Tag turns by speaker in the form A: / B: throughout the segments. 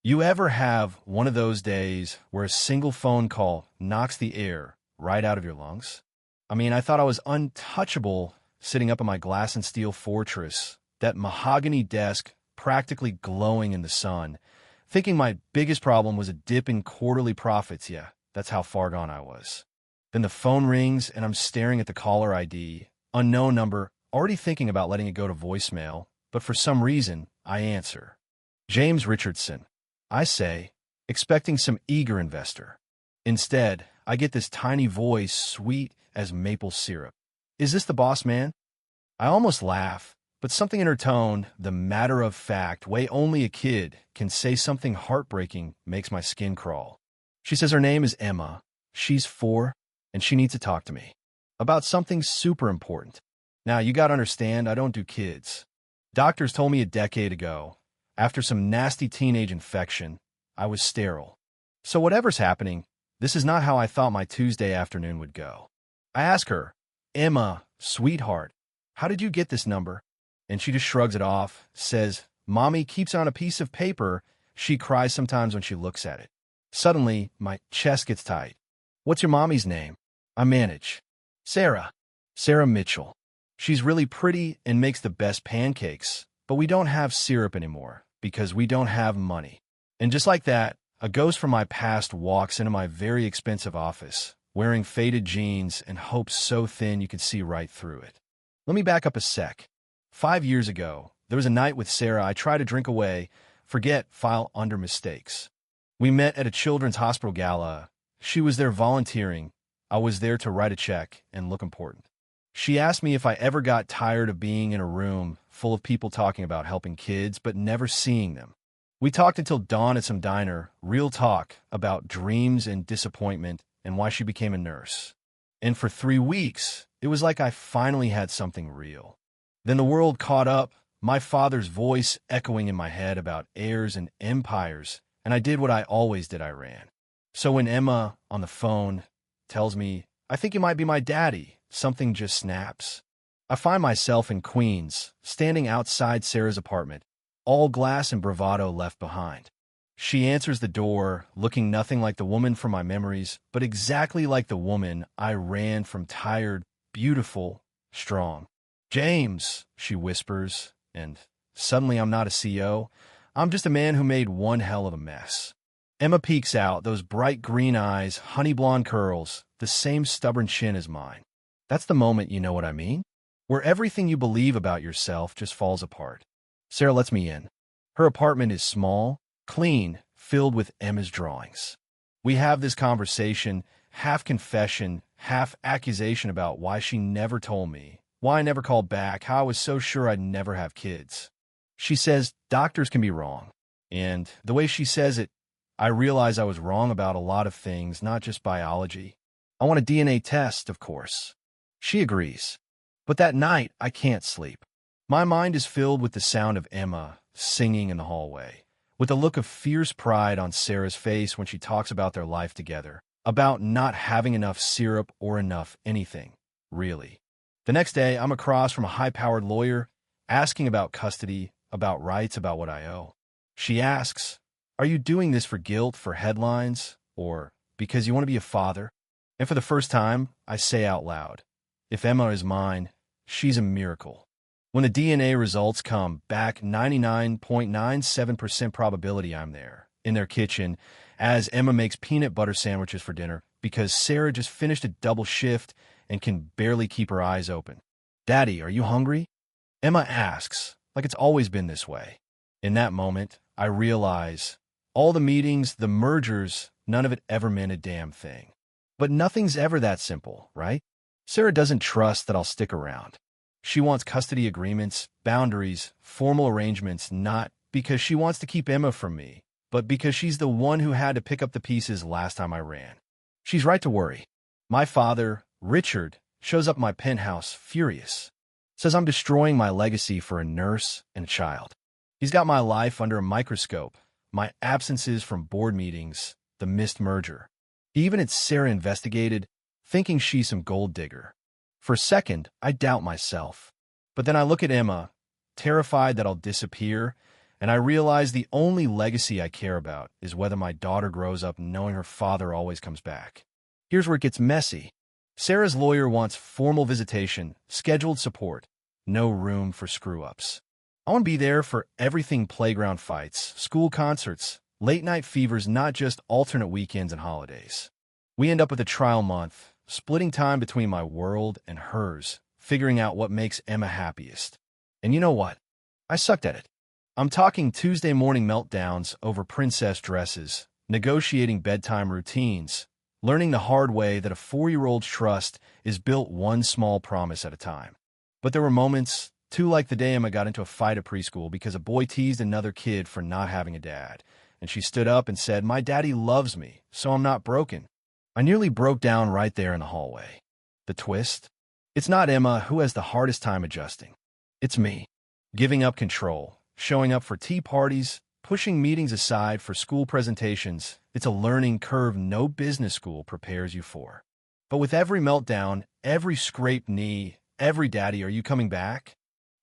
A: You ever have one of those days where a single phone call knocks the air right out of your lungs? I thought I was untouchable sitting up in my glass and steel fortress, that mahogany desk practically glowing in the sun, thinking my biggest problem was a dip in quarterly profits. Yeah, that's how far gone I was. Then the phone rings and I'm staring at the caller ID, unknown number, already thinking about letting it go to voicemail, but for some reason, I answer. James Richardson. I say, expecting some eager investor. Instead, I get this tiny voice sweet as maple syrup. Is this the boss man? I almost laugh, but something in her tone, the matter of fact way only a kid can say something heartbreaking, makes my skin crawl. She says her name is Emma, she's 4, and she needs to talk to me about something super important. Now, you gotta understand, I don't do kids. Doctors told me a decade ago, after some nasty teenage infection, I was sterile. So whatever's happening, this is not how I thought my Tuesday afternoon would go. I ask her, Emma, sweetheart, how did you get this number? And she just shrugs it off, says, Mommy keeps on a piece of paper. She cries sometimes when she looks at it. Suddenly, my chest gets tight. What's your mommy's name? I manage. Sarah. Sarah Mitchell. She's really pretty and makes the best pancakes, but we don't have syrup anymore because we don't have money. And just like that, a ghost from my past walks into my very expensive office, wearing faded jeans and hopes so thin you could see right through it. Let me back up a sec. 5 years ago, there was a night with Sarah I tried to drink away, forget, file under mistakes. We met at a children's hospital gala. She was there volunteering. I was there to write a check and look important. She asked me if I ever got tired of being in a room full of people talking about helping kids but never seeing them. We talked until dawn at some diner, real talk about dreams and disappointment and why she became a nurse. And for 3 weeks, it was like I finally had something real. Then the world caught up, my father's voice echoing in my head about heirs and empires, and I did what I always did, I ran. So when Emma, on the phone, tells me, I think you might be my daddy, something just snaps. I find myself in Queens, standing outside Sarah's apartment, all glass and bravado left behind. She answers the door, looking nothing like the woman from my memories, but exactly like the woman I ran from, tired, beautiful, strong. James, she whispers, and suddenly I'm not a CEO. I'm just a man who made one hell of a mess. Emma peeks out, those bright green eyes, honey blonde curls, the same stubborn chin as mine. That's the moment, you know what I mean? Where everything you believe about yourself just falls apart. Sarah lets me in. Her apartment is small, clean, filled with Emma's drawings. We have this conversation, half confession, half accusation about why she never told me, why I never called back, how I was so sure I'd never have kids. She says doctors can be wrong. And the way she says it, I realize I was wrong about a lot of things, not just biology. I want a DNA test, of course. She agrees. But that night, I can't sleep. My mind is filled with the sound of Emma singing in the hallway, with a look of fierce pride on Sarah's face when she talks about their life together, about not having enough syrup or enough anything, really. The next day, I'm across from a high-powered lawyer, asking about custody, about rights, about what I owe. She asks, are you doing this for guilt, for headlines, or because you want to be a father? And for the first time, I say out loud, if Emma is mine, she's a miracle. When the DNA results come back, 99.97% probability I'm there, in their kitchen, as Emma makes peanut butter sandwiches for dinner because Sarah just finished a double shift and can barely keep her eyes open. Daddy, are you hungry? Emma asks, like it's always been this way. In that moment, I realize all the meetings, the mergers, none of it ever meant a damn thing. But nothing's ever that simple, right? Sarah doesn't trust that I'll stick around. She wants custody agreements, boundaries, formal arrangements, not because she wants to keep Emma from me, but because she's the one who had to pick up the pieces last time I ran. She's right to worry. My father, Richard, shows up at my penthouse furious. Says I'm destroying my legacy for a nurse and a child. He's got my life under a microscope, my absences from board meetings, the missed merger. He even had Sarah investigated, thinking she's some gold digger. For a second, I doubt myself. But then I look at Emma, terrified that I'll disappear, And I realized the only legacy I care about is whether my daughter grows up knowing her father always comes back. Here's where it gets messy. Sarah's lawyer wants formal visitation, scheduled support, no room for screw-ups. I want to be there for everything: playground fights, school concerts, late-night fevers, not just alternate weekends and holidays. We end up with a trial month, splitting time between my world and hers, figuring out what makes Emma happiest. And you know what? I sucked at it. I'm talking Tuesday morning meltdowns over princess dresses, negotiating bedtime routines, learning the hard way that a 4-year-old's trust is built one small promise at a time. But there were moments, too, like the day Emma got into a fight at preschool because a boy teased another kid for not having a dad, and she stood up and said, "My daddy loves me, so I'm not broken." I nearly broke down right there in the hallway. The twist? It's not Emma who has the hardest time adjusting. It's me. Giving up control, showing up for tea parties, pushing meetings aside for school presentations. It's a learning curve no business school prepares you for. But with every meltdown, every scraped knee, every "Daddy, are you coming back?"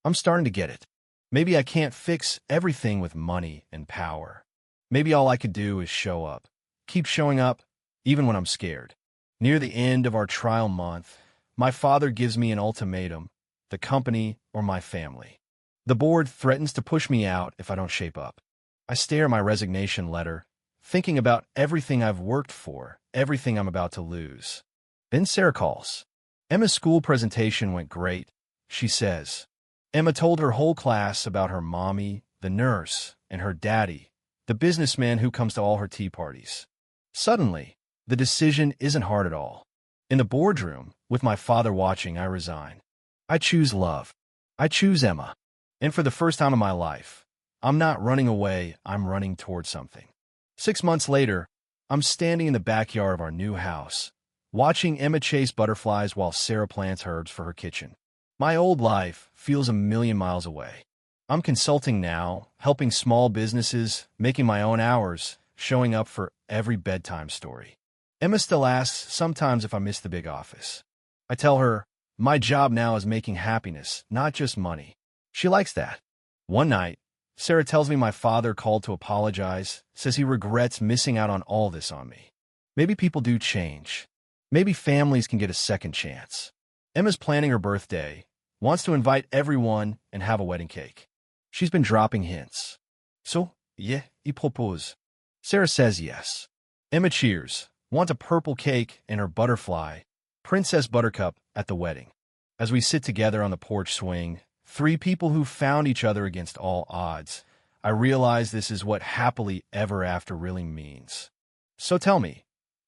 A: I'm starting to get it. Maybe I can't fix everything with money and power. Maybe all I could do is show up. Keep showing up, even when I'm scared. Near the end of our trial month, my father gives me an ultimatum: the company or my family. The board threatens to push me out if I don't shape up. I stare at my resignation letter, thinking about everything I've worked for, everything I'm about to lose. Then Sarah calls. Emma's school presentation went great, she says. Emma told her whole class about her mommy, the nurse, and her daddy, the businessman who comes to all her tea parties. Suddenly, the decision isn't hard at all. In the boardroom, with my father watching, I resign. I choose love. I choose Emma. And for the first time in my life, I'm not running away, I'm running towards something. 6 months later, I'm standing in the backyard of our new house, watching Emma chase butterflies while Sarah plants herbs for her kitchen. My old life feels a million miles away. I'm consulting now, helping small businesses, making my own hours, showing up for every bedtime story. Emma still asks sometimes if I miss the big office. I tell her, my job now is making happiness, not just money. She likes that. One night, Sarah tells me my father called to apologize, says he regrets missing out on all this on me. Maybe people do change. Maybe families can get a second chance. Emma's planning her birthday, wants to invite everyone and have a wedding cake. She's been dropping hints. So, yeah, il propose. Sarah says yes. Emma cheers, wants a purple cake and her butterfly, Princess Buttercup, at the wedding. As we sit together on the porch swing, 3 people who found each other against all odds, I realize this is what happily ever after really means. So tell me,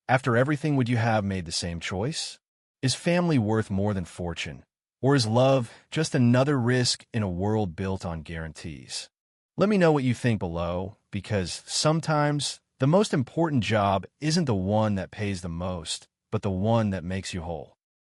A: after everything, would you have made the same choice? Is family worth more than fortune? Or is love just another risk in a world built on guarantees? Let me know what you think below, because sometimes the most important job isn't the one that pays the most, but the one that makes you whole.